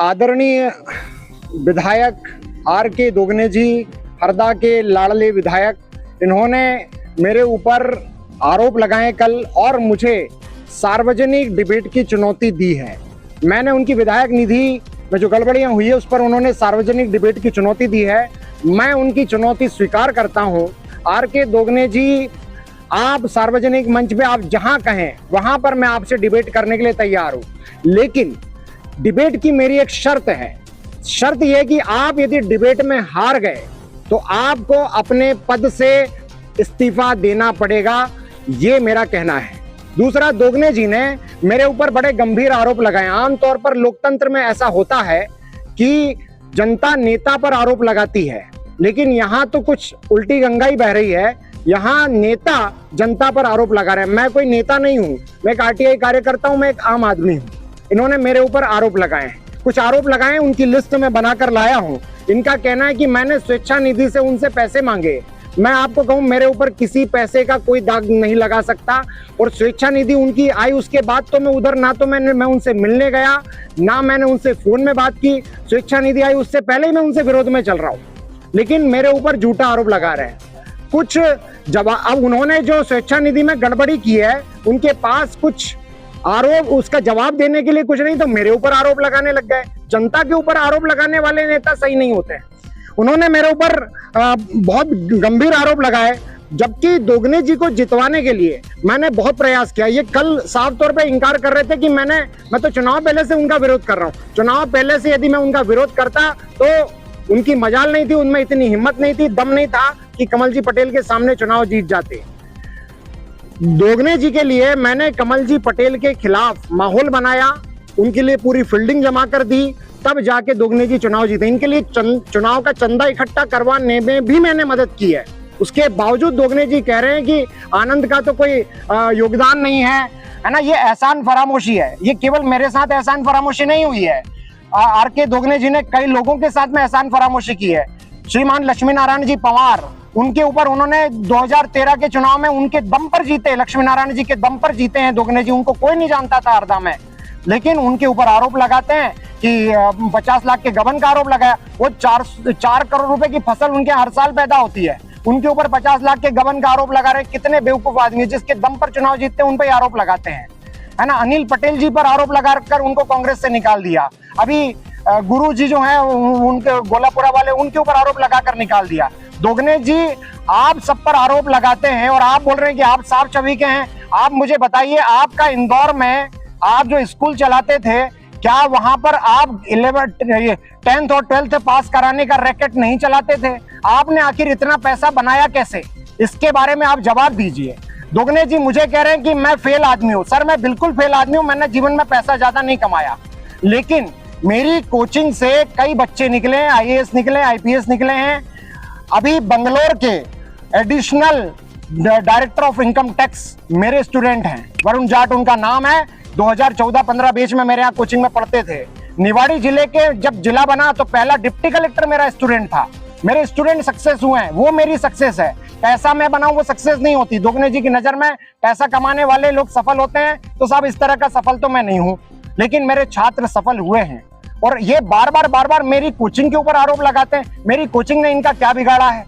आदरणीय विधायक आर.के. दोगने जी, हरदा के लाडले विधायक, इन्होंने मेरे ऊपर आरोप लगाए कल और मुझे सार्वजनिक डिबेट की चुनौती दी है। मैंने उनकी विधायक निधि में जो गड़बड़ियां हुई है उस पर उन्होंने सार्वजनिक डिबेट की चुनौती दी है। मैं उनकी चुनौती स्वीकार करता हूं। आर.के. दोगने जी, आप सार्वजनिक मंच पे आप जहां कहें वहां पर मैं आपसे डिबेट करने के लिए तैयार हूं, लेकिन डिबेट की मेरी एक शर्त है। शर्त यह कि आप यदि डिबेट में हार गए तो आपको अपने पद से इस्तीफा देना पड़ेगा, ये मेरा कहना है। दूसरा, दोगने जी ने मेरे ऊपर बड़े गंभीर आरोप लगाए। आमतौर पर लोकतंत्र में ऐसा होता है कि जनता नेता पर आरोप लगाती है, लेकिन यहां तो कुछ उल्टी गंगा ही बह रही है। यहां नेता जनता पर आरोप लगा रहे हैं। मैं कोई नेता नहीं हूं, मैं एक आरटीआई कार्यकर्ता हूं, मैं एक आम आदमी हूं। इन्होंने मेरे ऊपर आरोप लगाए हैं, कुछ आरोप लगाए, उनकी लिस्ट में बनाकर लाया हूं। इनका कहना है कि मैंने स्वेच्छा निधि से उनसे पैसे मांगे। मैं आपको कहूं, मेरे ऊपर किसी पैसे का कोई दाग नहीं लगा सकता। और स्वेच्छा निधि उनकी आई उसके बाद तो मैं उधर ना तो मैं उनसे मिलने गया, ना मैंने उनसे फोन में बात की। स्वेच्छा निधि आई उससे पहले ही मैं उनसे विरोध में चल रहा हूं, लेकिन मेरे ऊपर झूठा आरोप लगा रहे हैं। कुछ जवाब, अब उन्होंने जो स्वेच्छा निधि में गड़बड़ी की है, उनके पास कुछ आरोप, उसका जवाब देने के लिए कुछ नहीं, तो मेरे ऊपर आरोप लगाने लग गए। जनता के ऊपर आरोप लगाने वाले नेता सही नहीं होते हैं। उन्होंने मेरे ऊपर बहुत गंभीर आरोप लगाए, जबकि दोगने जी को जितवाने के लिए मैंने बहुत प्रयास किया। ये कल साफ तौर पे इंकार कर रहे थे कि मैं तो चुनाव पहले से उनका विरोध कर रहा हूं। चुनाव पहले से यदि मैं उनका विरोध करता तो उनकी मजाल नहीं थी, उनमें इतनी हिम्मत नहीं थी, दम नहीं था कि कमल जी पटेल के सामने चुनाव जीत जाते। दोगने जी के लिए मैंने कमल जी पटेल के खिलाफ माहौल बनाया, उनके लिए पूरी फील्डिंग जमा कर दी, तब जाके दोगने जी चुनाव जीते। इनके लिए चुनाव का चंदा इकट्ठा करवाने में भी मैंने मदद की है। उसके बावजूद दोगने जी कह रहे हैं कि आनंद का तो कोई योगदान नहीं है ना। ये एहसान फरामोशी है। ये केवल मेरे साथ एहसान फरामोशी नहीं हुई है, आर.के. दोगने जी ने कई लोगों के साथ में एहसान फरामोशी की है। श्रीमान लक्ष्मी नारायण जी पंवार, उनके ऊपर उन्होंने 2013 के चुनाव में उनके दम पर जीते, लक्ष्मी नारायण जी के दम पर जीते हैं दोगने जी। उनको कोई नहीं जानता था हरदा में, लेकिन उनके ऊपर आरोप लगाते हैं कि 50 लाख के गबन का आरोप लगाया। वो 4 करोड़ रुपए की फसल उनके हर साल पैदा होती है, उनके ऊपर 50 लाख के गबन का आरोप लगा रहे। कितने बेवकूफ आदमी जिसके दम पर चुनाव जीतते हैं उन पर आरोप लगाते हैं, है ना। अनिल पटेल जी पर आरोप लगाकर उनको कांग्रेस से निकाल दिया। अभी गुरु जी जो है उनके गोलापुरा वाले, उनके ऊपर आरोप लगाकर निकाल दिया। दोगने जी, आप सब पर आरोप लगाते हैं और आप बोल रहे हैं कि आप साफ छवि के हैं। आप मुझे बताइए, आपका इंदौर में आप जो स्कूल चलाते थे, क्या वहां पर आप 10th और 12th पास कराने का रैकेट नहीं चलाते थे? आपने आखिर इतना पैसा बनाया कैसे? इसके बारे में आप जवाब दीजिए। दोगने जी मुझे कह रहे हैं कि मैं फेल आदमी हूं। सर, मैं बिल्कुल फेल आदमी हूं। मैंने जीवन में पैसा ज्यादा नहीं कमाया, लेकिन मेरी कोचिंग से कई बच्चे निकले हैं, IAS निकले, IPS निकले हैं। अभी बंगलोर के additional director of income tax मेरे स्टूडेंट हैं, वरुण जाट उनका नाम है। 2014-15 बैच में मेरे यहाँ कोचिंग में पढ़ते थे। निवाड़ी जिले के जब जिला बना तो पहला डिप्टी कलेक्टर मेरा स्टूडेंट था। मेरे स्टूडेंट सक्सेस हुए हैं, वो मेरी सक्सेस है। पैसा मैं बनाऊं वो सक्सेस नहीं होती। दोगने जी की नजर में पैसा कमाने वाले लोग सफल होते हैं, तो साहब इस तरह का सफल तो मैं नहीं हूं, लेकिन मेरे छात्र सफल हुए हैं। और ये बार बार मेरी कोचिंग के ऊपर आरोप लगाते हैं। मेरी कोचिंग ने इनका क्या बिगाड़ा है?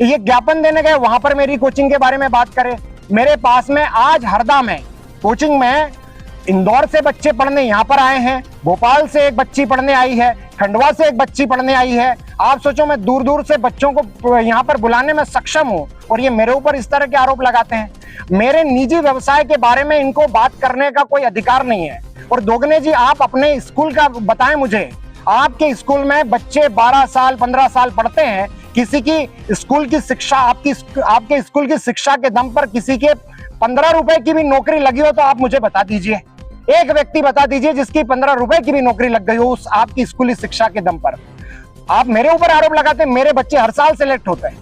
ये ज्ञापन देने गए, वहां पर मेरी कोचिंग के बारे में बात करें। मेरे पास में आज हरदा में कोचिंग में इंदौर से बच्चे पढ़ने यहाँ पर आए हैं, भोपाल से एक बच्ची पढ़ने आई है, खंडवा से एक बच्ची पढ़ने आई है। आप सोचो, मैं दूर दूर से बच्चों को यहाँ पर बुलाने में सक्षम हूँ, और ये मेरे ऊपर इस तरह के आरोप लगाते हैं। मेरे निजी व्यवसाय के बारे में इनको बात करने का कोई अधिकार नहीं है। और दोगने जी, आप अपने स्कूल का बताएं मुझे। आपके स्कूल में बच्चे 12 साल 15 साल पढ़ते हैं, किसी की स्कूल की शिक्षा, आपके स्कूल की शिक्षा के दम पर किसी के 15 रुपए की भी नौकरी लगी हो तो आप मुझे बता दीजिए। एक व्यक्ति बता दीजिए जिसकी 15 रुपए की भी नौकरी लग गई हो उस आपकी स्कूली शिक्षा के दम पर। आप मेरे ऊपर आरोप लगाते हैं। मेरे बच्चे हर साल सिलेक्ट होते हैं।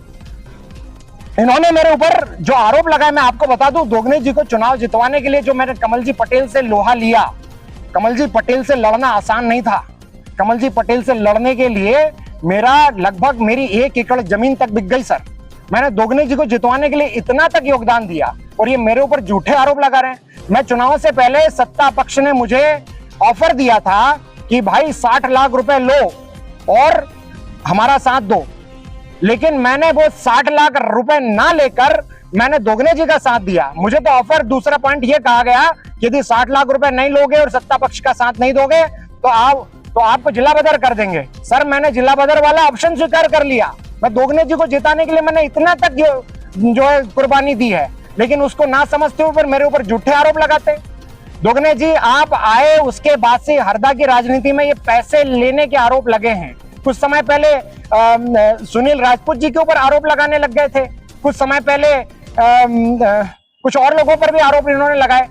इन्होंने मेरे ऊपर जो आरोप लगाए, मैं आपको बता दूं, दोगने जी को चुनाव जितवाने के लिए जो मैंने कमल जी पटेल से लोहा लिया, कमल जी पटेल से लड़ना आसान नहीं था। कमल जी पटेल से लड़ने के लिए मेरा लगभग मेरी 1 एकड़ जमीन तक बिक गई सर। मैंने दोगने जी को जितवाने के लिए इतना तक योगदान दिया और ये मेरे ऊपर झूठे आरोप लगा रहे हैं। मैं चुनाव से पहले सत्ता पक्ष ने मुझे ऑफर दिया था कि भाई 60 लाख रुपए लो और हमारा साथ दो, लेकिन मैंने वो 60 लाख रुपए ना लेकर मैंने दोगने जी का साथ दिया। मुझे तो ऑफर दूसरा पॉइंट ये कहा गया कि यदि 60 लाख रुपए नहीं लोगे और सत्ता पक्ष का साथ नहीं दोगे तो आपको जिला बदर कर देंगे। सर मैंने जिला बदर वाला ऑप्शन स्वीकार कर लिया। मैं दोगने जी को जिताने के लिए मैंने इतना तक जो है कुर्बानी दी है, लेकिन उसको ना समझते हुए मेरे ऊपर झूठे आरोप लगाते। दोगने जी आप आए उसके बाद से हरदा की राजनीति में ये पैसे लेने के आरोप लगे हैं। कुछ समय पहले सुनील राजपूत जी के ऊपर आरोप लगाने लग गए थे। कुछ समय पहले कुछ और लोगों पर भी आरोप इन्होंने लगाए।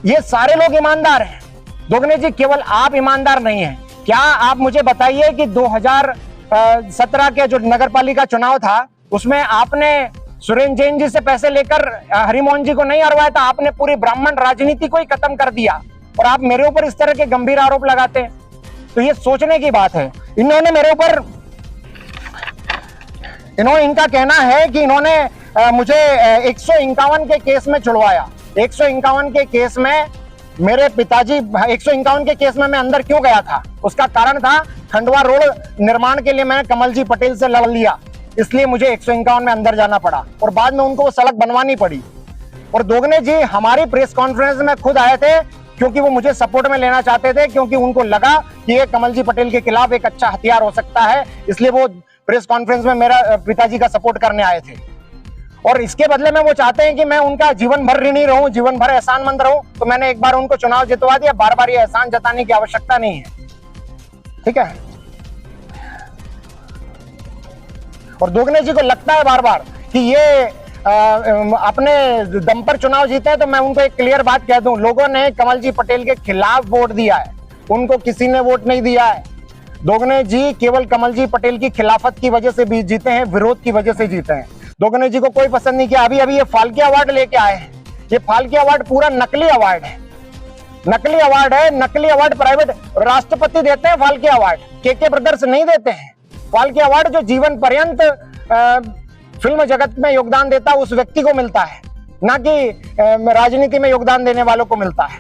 ये सारे लोग ईमानदार हैं। दोगने जी केवल आप ईमानदार नहीं हैं। क्या आप मुझे बताइए कि 2017 के जो नगरपालिका चुनाव था उसमें आपने सुरेंद्र जैन जी से पैसे लेकर हरिमोहन जी को नहीं हरवाया था? आपने पूरी ब्राह्मण राजनीति को ही खत्म कर दिया और आप मेरे ऊपर इस तरह के गंभीर आरोप लगाते हैं, तो ये सोचने की बात है। इन्होंने मेरे ऊपर इनका कहना है कि इन्होंने मुझे 151 के केस में छुड़वाया। 151 के केस में मेरे पिताजी 151 के केस में मैं अंदर क्यों गया था? उसका कारण था खंडवा रोड निर्माण के लिए मैंने कमल जी पटेल से लड़ लिया, इसलिए मुझे 151 में अंदर जाना पड़ा और बाद में उनको वो सड़क बनवानी पड़ी। और दोगने जी हमारी प्रेस कॉन्फ्रेंस में खुद आए थे क्योंकि वो मुझे सपोर्ट में लेना चाहते थे, क्योंकि उनको लगा कि ये कमल जी पटेल के खिलाफ एक अच्छा हथियार हो सकता है, इसलिए वो प्रेस कॉन्फ्रेंस में मेरा पिताजी का सपोर्ट करने आए थे। और इसके बदले में वो चाहते हैं कि मैं उनका जीवन भर ऋणी रहूं, जीवन भर एहसानमंद रहूं। तो मैंने एक बार उनको चुनाव जितवा दिया, बार बार ये एहसान जताने की आवश्यकता नहीं है, ठीक है। और दोगने जी को लगता है बार बार कि ये अपने दम पर चुनाव जीते हैं। तो मैं उनको एक क्लियर बात कह दूं, लोगों ने कमल जी पटेल के खिलाफ वोट दिया है, उनको किसी ने वोट नहीं दिया है। दोगने जी केवल कमल जी पटेल की खिलाफत की वजह से भी जीते हैं, विरोध की वजह से जीते हैं। दोगने जी को कोई पसंद नहीं किया। अभी ये फाल्के अवार्ड लेके आए हैं। ये फाल्के अवार्ड पूरा नकली अवार्ड है, नकली अवार्ड है। नकली अवार्ड प्राइवेट राष्ट्रपति देते हैं, फाल्के अवार्ड के ब्रदर्स नहीं देते हैं। फाल्के अवार्ड जो जीवन पर्यंत फिल्म जगत में योगदान देता है उस व्यक्ति को मिलता है, ना कि राजनीति में योगदान देने वालों को मिलता है।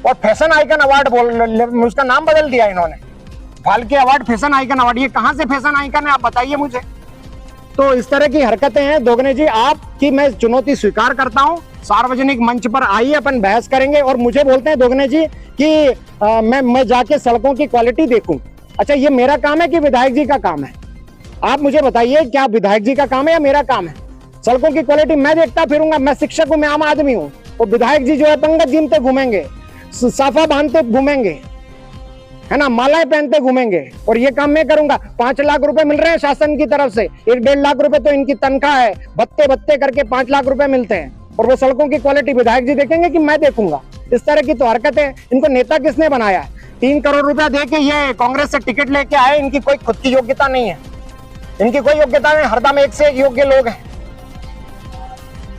और फैशन आइकन अवार्ड उसका नाम बदल दिया इन्होंने, Phalke award fashion icon award. ये कहां से फैशन आइकन है आप बताइए मुझे। तो इस तरह की हरकतें हैं दोगने जी आपकी। मैं चुनौती स्वीकार करता हूं, सार्वजनिक मंच पर आइए, अपन बहस करेंगे। और मुझे बोलते हैं दोगने जी कि मैं जाके सड़कों की क्वालिटी देखूं। अच्छा, ये मेरा काम है कि विधायक जी का काम है? आप मुझे बताइए, क्या विधायक जी का काम है या मेरा काम है? सड़कों की क्वालिटी मैं देखता फिरूंगा। मैं शिक्षक हूं, मैं आम आदमी हूं। और विधायक जी जो है पंगत जीमते घूमेंगे, साफा बांधते घूमेंगे, है ना, मालाएं पहनते घूमेंगे, और ये काम मैं करूंगा। 5 लाख रुपए मिल रहे हैं शासन की तरफ से, 1-1.5 लाख रुपए तो इनकी तनख्वाह है। भत्ते भत्ते करके 5 लाख रुपए मिलते हैं, और वो सड़कों की क्वालिटी विधायक जी देखेंगे कि मैं देखूंगा? इस तरह की तो हरकतें। इनको नेता किसने बनाया? 3 करोड़ रुपया दे के ये कांग्रेस से टिकट लेके आए। इनकी कोई खुद की योग्यता नहीं है, इनकी कोई योग्यता नहीं। हरदा में 1 से 1 योग्य लोग हैं।